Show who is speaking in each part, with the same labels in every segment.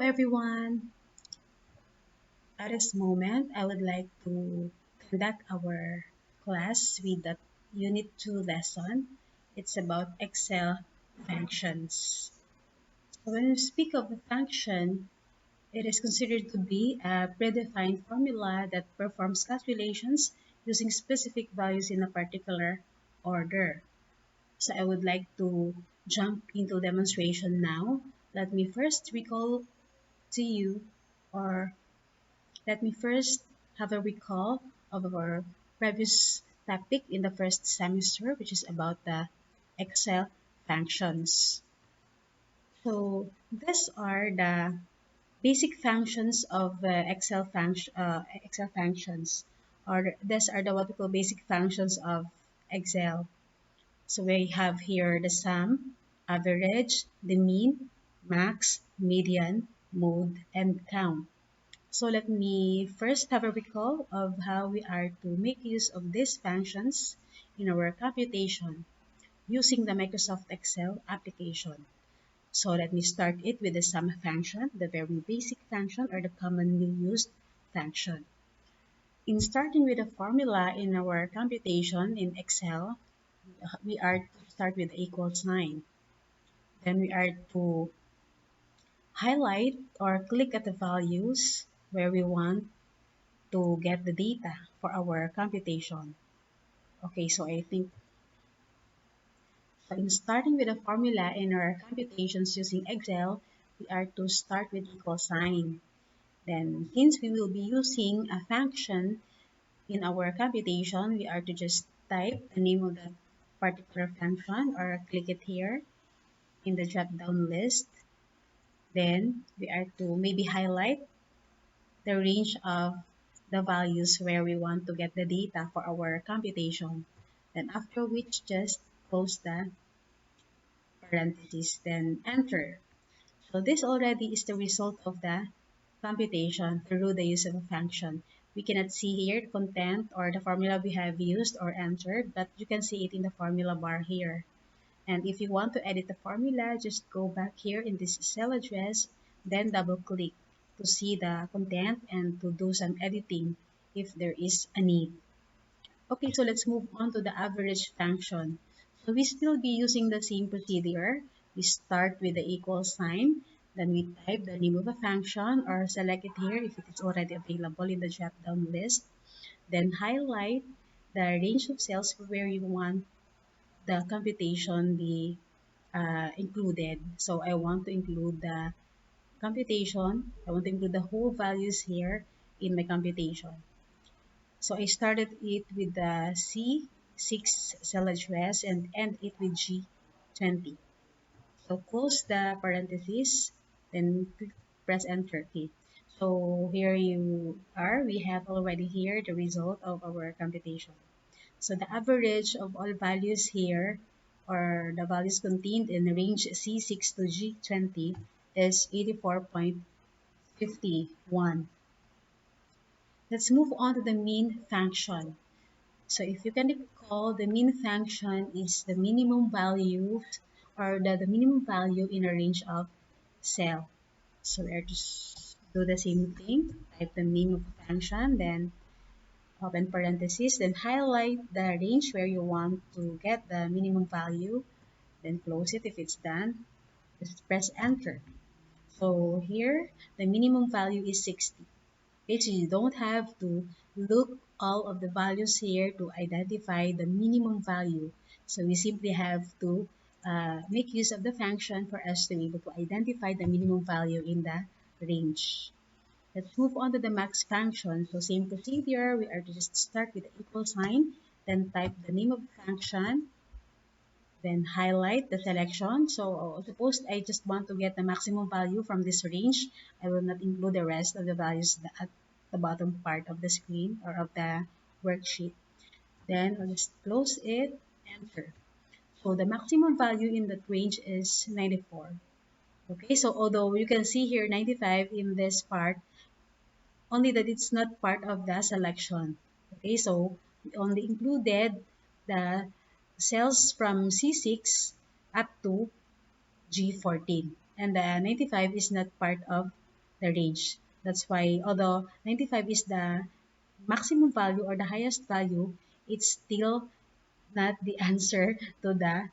Speaker 1: everyone. At this moment, I would like to conduct our class with the Unit 2 lesson. It's about Excel functions. So when we speak of a function, it is considered to be a predefined formula that performs calculations using specific values in a particular order. So I would like to jump into demonstration now. Let me first recall to you or Let me first have a recall of our previous topic in the first semester, which is about the Excel functions. So these are the basic functions of Excel functions, or these are the what we call basic functions of Excel. So we have here the sum, average, the mean, max, median, mode, and count. So let me first have a recall of how we are to make use of these functions in our computation using the Microsoft Excel application. So let me start it with the sum function, the very basic function or the commonly used function. In starting with a formula in our computation in Excel, we are to start with the equal sign. Then we are to highlight or click at the values where we want to get the data for our computation. Okay, so I think in starting with a formula in our computations using Excel, we are to start with equal sign. Then since we will be using a function in our computation, we are to just type the name of the particular function or click it here in the drop down list. Then we are to maybe highlight the range of the values where we want to get the data for our computation. Then after which just close the parentheses, then enter. So this already is the result of the computation through the use of a function. We cannot see here the content or the formula we have used or entered, but you can see it in the formula bar here. And if you want to edit the formula, just go back here in this cell address, then double click to see the content and to do some editing if there is a need. Okay, so let's move on to the average function. So we still be using the same procedure. We start with the equal sign, then we type the name of a function or select it here if it is already available in the drop-down list. Then highlight the range of cells where you want the computation be included. So I want to include the computation. I want to include the whole values here in my computation. So I started it with the C6 cell address and end it with G20. So close the parentheses, then press enter key. So here you are. We have already here the result of our computation. So the average of all values here, or the values contained in the range C6 to G20, is 84.51. Let's move on to the mean function. So if you can recall, the mean function is the minimum value or the minimum value in a range of cell. So we're just do the same thing, type the name of the function, then open parentheses, then highlight the range where you want to get the minimum value, then close it if it's done. Just press enter. So here, the minimum value is 60. Okay, so you don't have to look all of the values here to identify the minimum value. So we simply have to make use of the function for us to be able to identify the minimum value in the range. Let's move on to the max function. So same procedure, we are to just start with the equal sign, then type the name of the function, then highlight the selection. So suppose I just want to get the maximum value from this range. I will not include the rest of the values at the bottom part of the screen or of the worksheet. Then I'll just close it, enter. So the maximum value in that range is 94. Okay, so although you can see here 95 in this part, only that it's not part of the selection. Okay, so we only included the cells from C6 up to G14, and the 95 is not part of the range. That's why although 95 is the maximum value or the highest value, it's still not the answer to the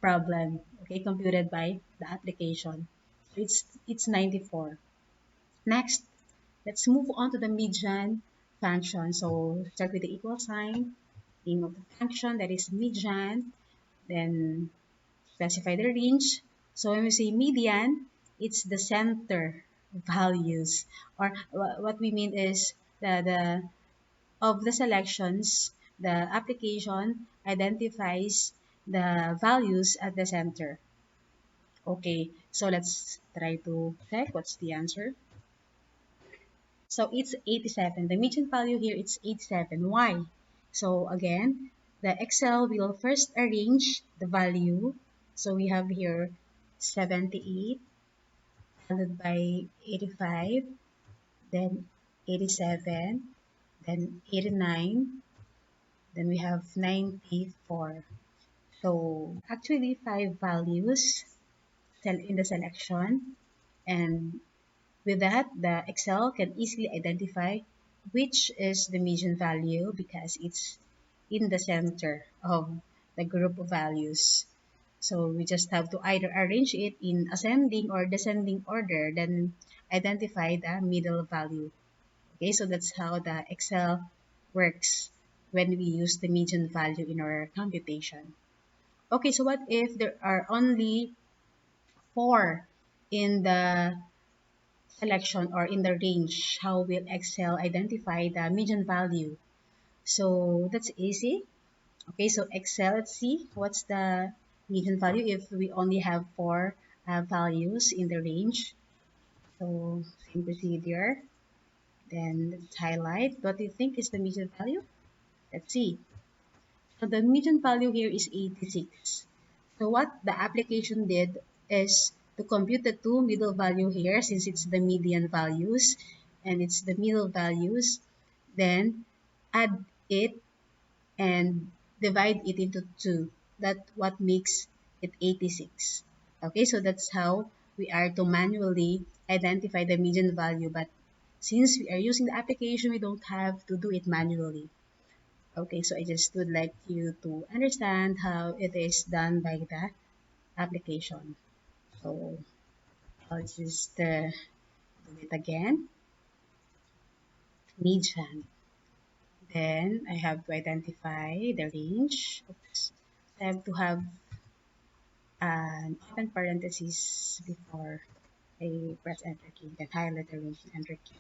Speaker 1: problem, okay, computed by the application. So it's 94. Next, let's move on to the median function. So start with the equal sign, name of the function, that is median, then specify the range. So when we say median, it's the center values, or what we mean is the of the selections, the application identifies the values at the center. Okay, so let's try to check what's the answer. So it's 87. The median value here is 87. Why? So again, the Excel will first arrange the value. So we have here 78 followed by 85, then 87, then 89, then we have 94. So actually 5 values in the selection, and with that, the Excel can easily identify which is the median value because it's in the center of the group of values. So we just have to either arrange it in ascending or descending order, then identify the middle value. Okay, so that's how the Excel works when we use the median value in our computation. Okay, so what if there are only four in the selection or in the range? How will Excel identify the median value? So that's easy. Okay, so Excel, let's see what's the median value if we only have four values in the range. So same procedure. Then let's highlight. What do you think is the median value? Let's see. So the median value here is 86. So what the application did is to compute the two middle value here, since it's the median values and it's the middle values, then add it and divide it into 2. That's what makes it 86. Okay, so that's how we are to manually identify the median value, but since we are using the application, we don't have to do it manually. Okay, so I just would like you to understand how it is done by the application. So I'll just do it again. Median. Then I have to identify the range. Oops. I have to have an open parenthesis before I press enter key, then highlight the range and enter key.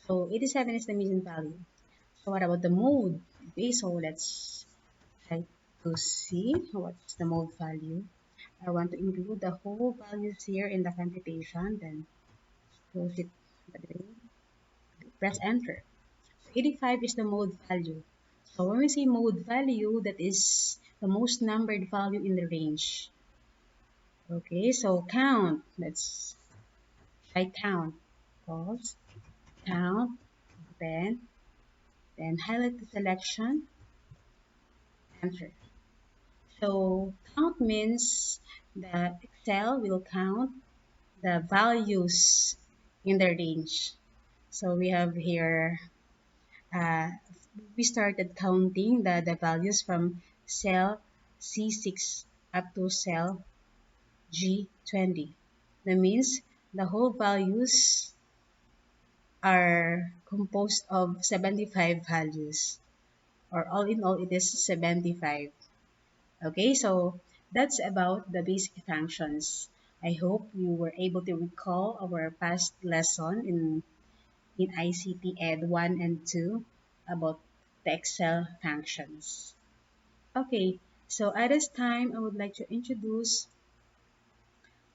Speaker 1: So 87 is the median value. So what about the mode? Okay, so let's try to see what's the mode value. I want to include the whole values here in the computation, then close it, press enter. So 85 is the mode value. So when we say mode value, that is the most numbered value in the range. Okay, so count. Let's try count. Pause, count, then highlight the selection, enter. So count means the Excel will count the values in the range. So we have here, uh, we started counting the values from cell C6 up to cell G20. That means the whole values are composed of 75 values, or all in all it is 75. Okay, so that's about the basic functions. I hope you were able to recall our past lesson in ICT Ed 1 and 2 about the Excel functions. Okay, so at this time, I would like to introduce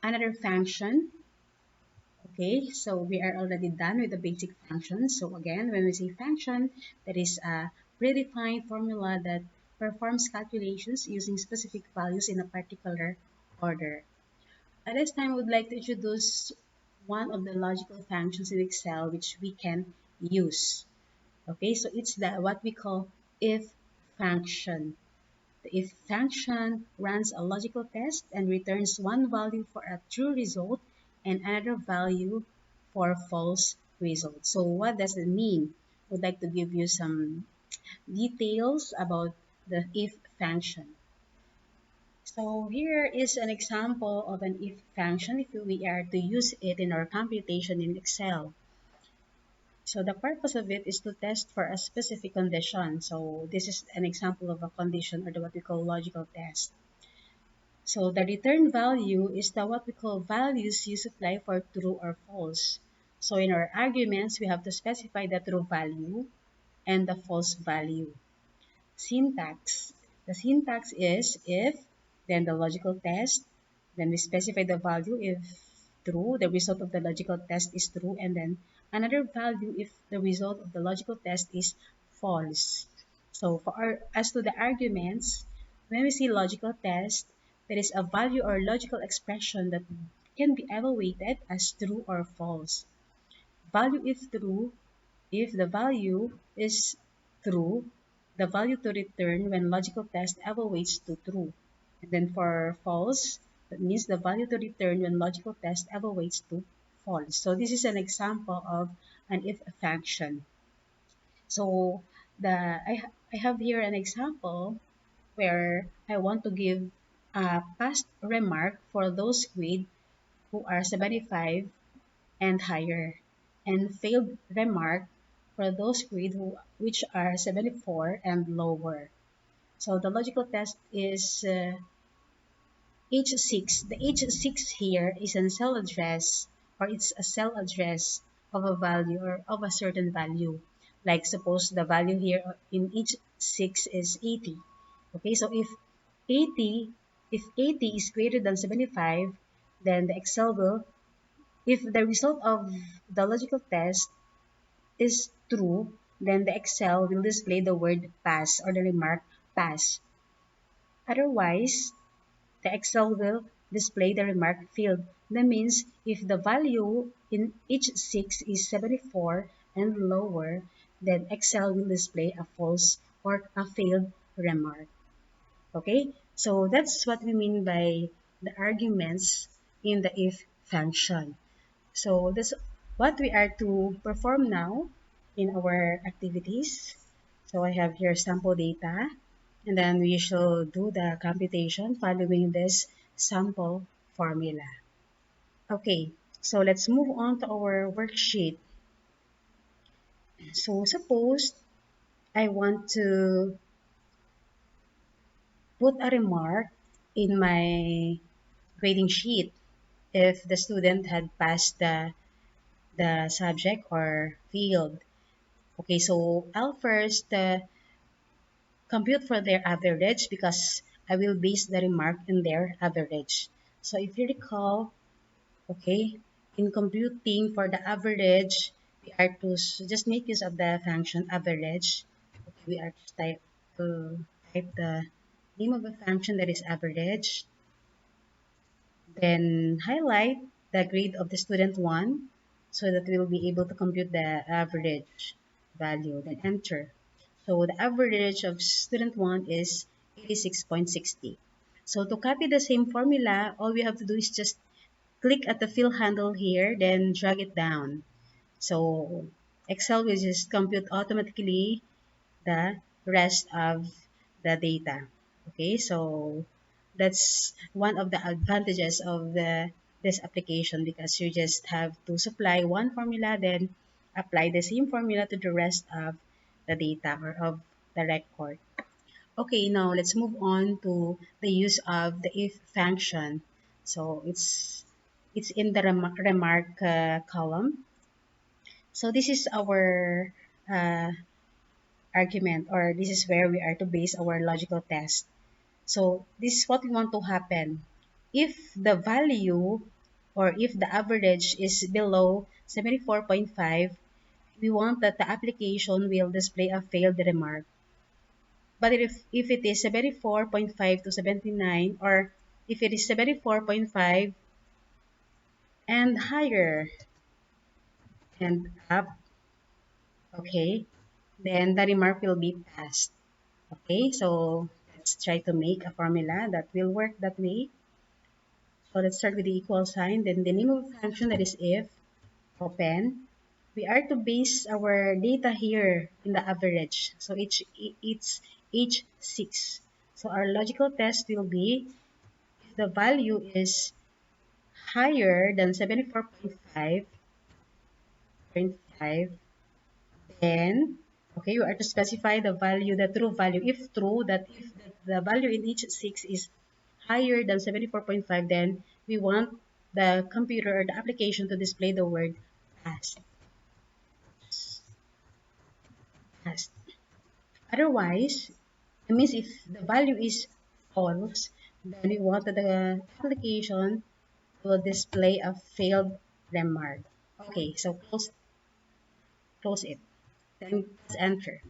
Speaker 1: another function. Okay, so we are already done with the basic functions. So again, when we say function, that is a predefined formula that performs calculations using specific values in a particular order. At this time, I would like to introduce one of the logical functions in Excel which we can use. Okay, so it's the what we call if function. The if function runs a logical test and returns one value for a true result and another value for false result. So what does it mean? I would like to give you some details about the if function. So here is an example of an if function if we are to use it in our computation in Excel. So the purpose of it is to test for a specific condition. So this is an example of a condition or what we call logical test. So the return value is the what we call values you supply for true or false. So in our arguments, we have to specify the true value and the false value. Syntax. The syntax is if, then the logical test, then we specify the value if true, the result of the logical test is true, and then another value if the result of the logical test is false. So as to the arguments, when we see logical test, there is a value or logical expression that can be evaluated as true or false. Value if true, if the value is true, the value to return when logical test evaluates to true. And then for false, that means the value to return when logical test evaluates to false. So this is an example of an if function. So I have here an example where I want to give a past remark for those grade who are 75 and higher, and failed remark for those grade which are 74 and lower. So the logical test is H6. The H6 here is a cell address, or it's a cell address of a value or of a certain value. Like suppose the value here in H6 is 80. Okay, so 80 if 80 is greater than 75, then the Excel will, if the result of the logical test is true, then the Excel will display the word pass or the remark pass. Otherwise, the Excel will display the remark field. That means if the value in each 6 is 74 and lower, then Excel will display a false or a failed remark. Okay, so that's what we mean by the arguments in the if function. So that's what we are to perform now in our activities. So I have here sample data, and then we shall do the computation following this sample formula. Okay, so let's move on to our worksheet. So suppose I want to put a remark in my grading sheet if the student had passed the subject or field. Okay, so I'll first compute for their average because I will base the remark in their average. So if you recall, okay, in computing for the average, we are to just make use of the function average. Okay, we are to type the name of the function that is average, then highlight the grade of the student 1 so that we will be able to compute the average value, then enter. So the average of student 1 is 86.60. So to copy the same formula, all we have to do is just click at the fill handle here, then drag it down. So Excel will just compute automatically the rest of the data. Okay, so that's one of the advantages of this application because you just have to supply one formula, then apply the same formula to the rest of the data or of the record. Okay, now let's move on to the use of the if function. So it's in the remark column. So this is our uh, argument, or this is where we are to base our logical test. So this is what we want to happen. If the value or if the average is below 74.5, we want that the application will display a failed remark. But if it is 74.5 to 79, or if it is 74.5 and higher and up, okay, then the remark will be passed. Okay, so let's try to make a formula that will work that way. So let's start with the equal sign, then the name of the function that is if, open. We are to base our data here in the average. So it's each 6. So our logical test will be if the value is higher than 74.5, then okay, you are to specify the value, the true value. If true, that if the value in each 6 is higher than 74.5, then we want the computer or the application to display the word passed. Passed. Otherwise, it means if the value is false, then we want the application to display a failed remark. Okay, so close it. Then press enter.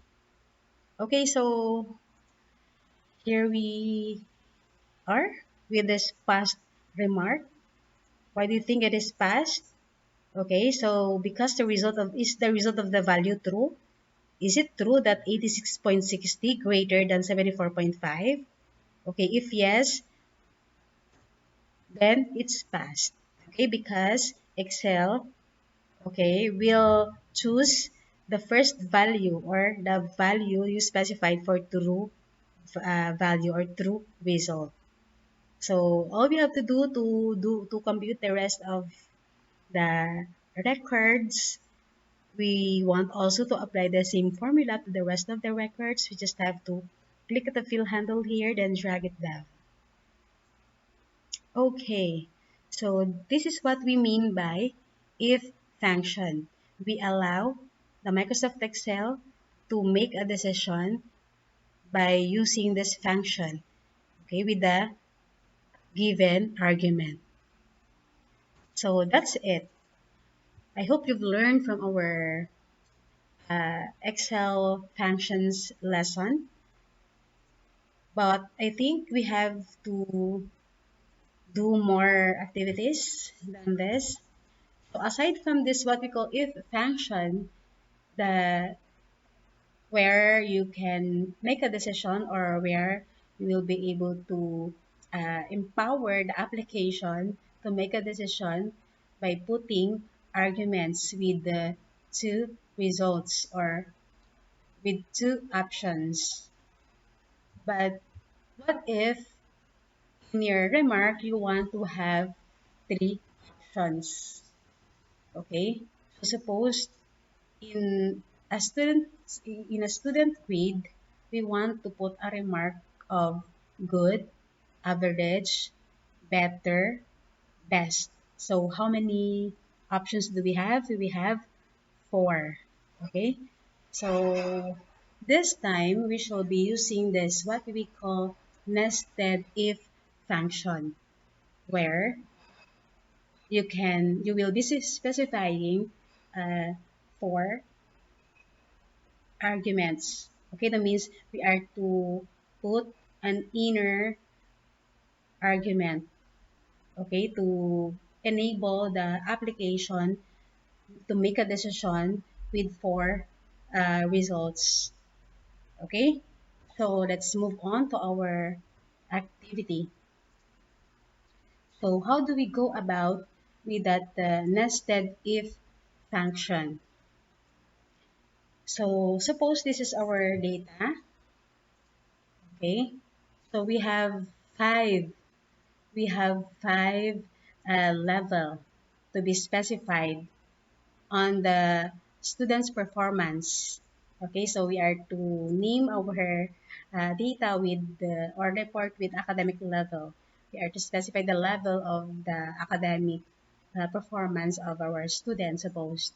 Speaker 1: Okay, so here we are with this past remark. Why do you think it is past? Okay, so because the result of the value true? Is it true that 86.60 greater than 74.5? Okay, if yes, then it's past. Okay, because Excel, okay, will choose the first value or the value you specified for true value or true result. So all we have to do to compute the rest of the records, we want also to apply the same formula to the rest of the records. We just have to click at the fill handle here, then drag it down. Okay, so this is what we mean by if function. We allow the Microsoft Excel to make a decision by using this function, okay, with the given argument. So that's it. I hope you've learned from our Excel functions lesson, but I think we have to do more activities than this. So aside from this, what we call if function, the where you can make a decision or where you will be able to empower the application to make a decision by putting arguments with the two results or with two options. But what if in your remark you want to have three options? Okay, so suppose in student in a student grade, we want to put a remark of good, average, better, best. So how many options do we have? We have four. Okay, so this time we shall be using this what we call nested if function, where you will be specifying four arguments. Okay, that means we are to put an inner argument, okay, to enable the application to make a decision with four results. Okay, so let's move on to our activity. So how do we go about with that nested if function? So suppose this is our data, okay? So five we have five level to be specified on the student's performance. Okay, so we are to name our data with the or report with academic level. We are to specify the level of the academic performance of our students, suppose.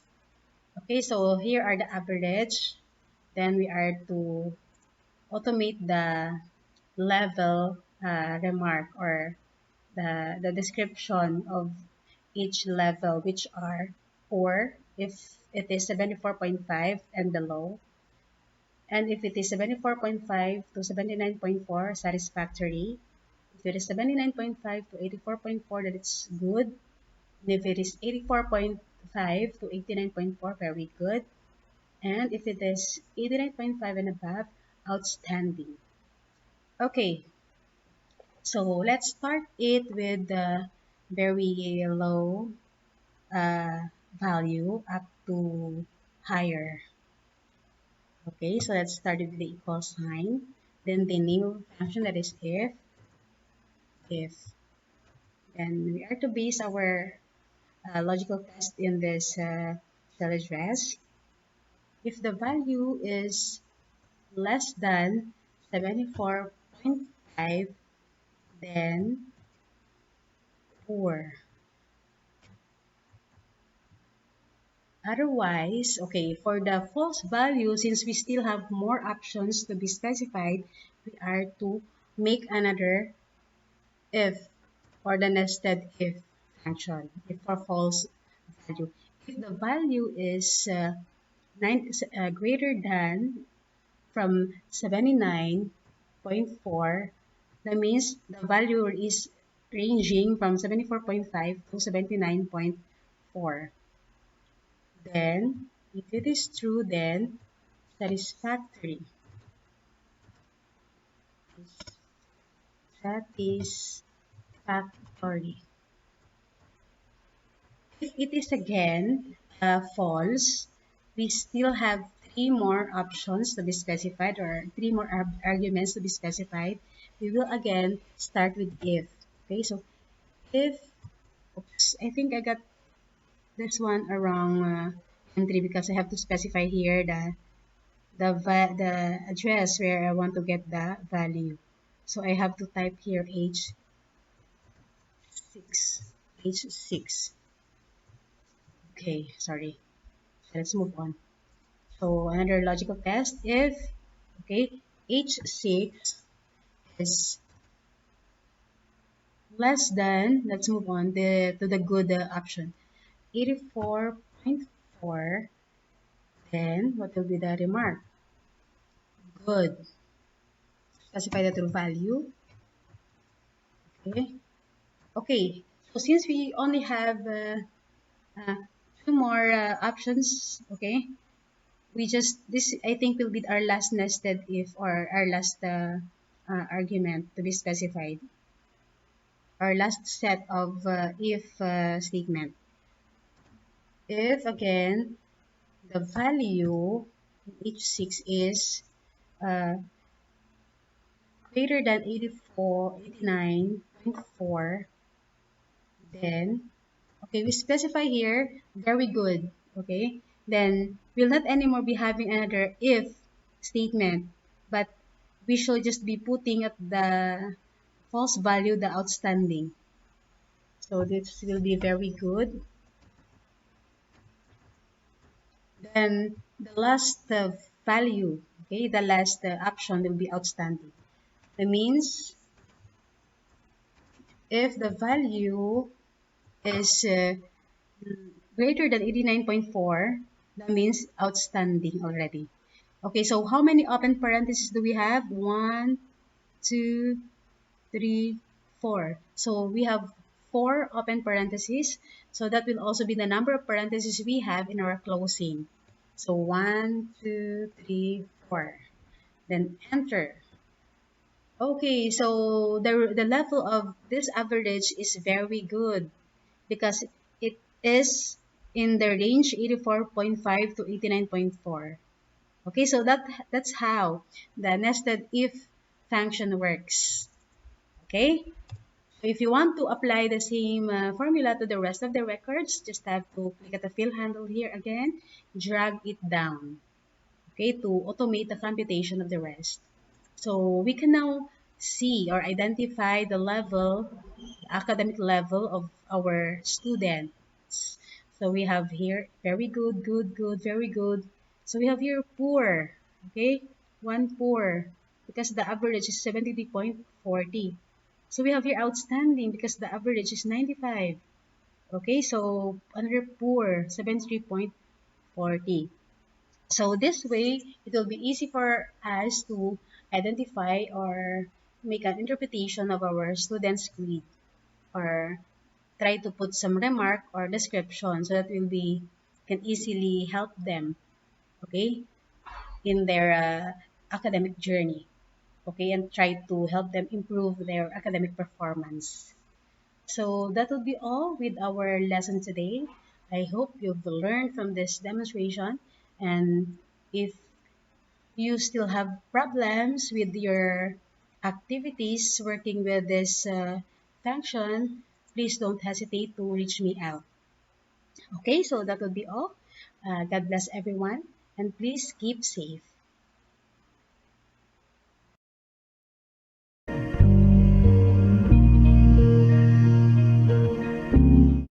Speaker 1: Okay, so here are the average. Then we are to automate the level remark or the description of each level, which are or if it is 74.5 and below, and if it is 74.5 to 79.4, satisfactory. If it is 79.5 to 84.4, that it's good. And if it is 84.5 to 89.4, very good. And if it is 89.5 and above, outstanding. Okay, so let's start it with the very low uh, value up to higher. Okay, so let's start with the equal sign. Then the name of the function, that is if. Then we are to base our logical test in this cell address. If the value is less than 74.5, then poor. Otherwise, okay, for the false value, since we still have more options to be specified, we are to make another if, or the nested if function, if for false value. If the value is greater than from 79.4, that means the value is ranging from 74.5 to 79.4. Then, if it is true, then satisfactory. Satisfactory. If it is again false, we still have three more options to be specified, or three more arguments to be specified. We will again start with if. Okay, so if, oops, I think I got this one wrong entry because I have to specify here the address where I want to get the value. So I have to type here H6. H6. Okay, sorry. Let's move on. So another logical test, if, okay, H6 is less than, let's move on to the good option, 84.4, then what will be the remark? Good. Specify the true value. Okay. Okay. So since we only have uh, two more options, okay, we just, this I think will be our last nested if, or our last argument to be specified, our last set of if statement. If again the value in H6 is uh, greater than 89.4, then, okay, we specify here, very good, okay? Then we'll not anymore be having another if statement, but we should just be putting at the false value the outstanding. So this will be very good. Then the last value, okay, the last option will be outstanding. That means if the value is greater than 89.4, that means outstanding already. Okay, so how many open parentheses do we have? 1, 2, 3, 4. So we have 4 open parentheses. So that will also be the number of parentheses we have in our closing. So 1, 2, 3, 4. Then enter. Okay, so the level of this average is very good because it is in the range 84.5 to 89.4. Okay, so that's how the nested if function works. Okay, so if you want to apply the same formula to the rest of the records, just have to click at the fill handle here again, drag it down, okay, to automate the computation of the rest. So we can now see or identify the level, the academic level of our students. So we have here very good, good, good, very good. So we have here poor, okay, one poor because the average is 73.40. So we have here outstanding because the average is 95. Okay, so another poor, 73.40. So this way, it will be easy for us to identify or make an interpretation of our students' grade, or try to put some remark or description so that will be can easily help them, okay, in their academic journey, okay, and try to help them improve their academic performance. So that will be all with our lesson today. I hope you've learned from this demonstration, and if you still have problems with your activities working with this function, please don't hesitate to reach me out. Okay, so that will be all. God bless everyone, and please keep safe.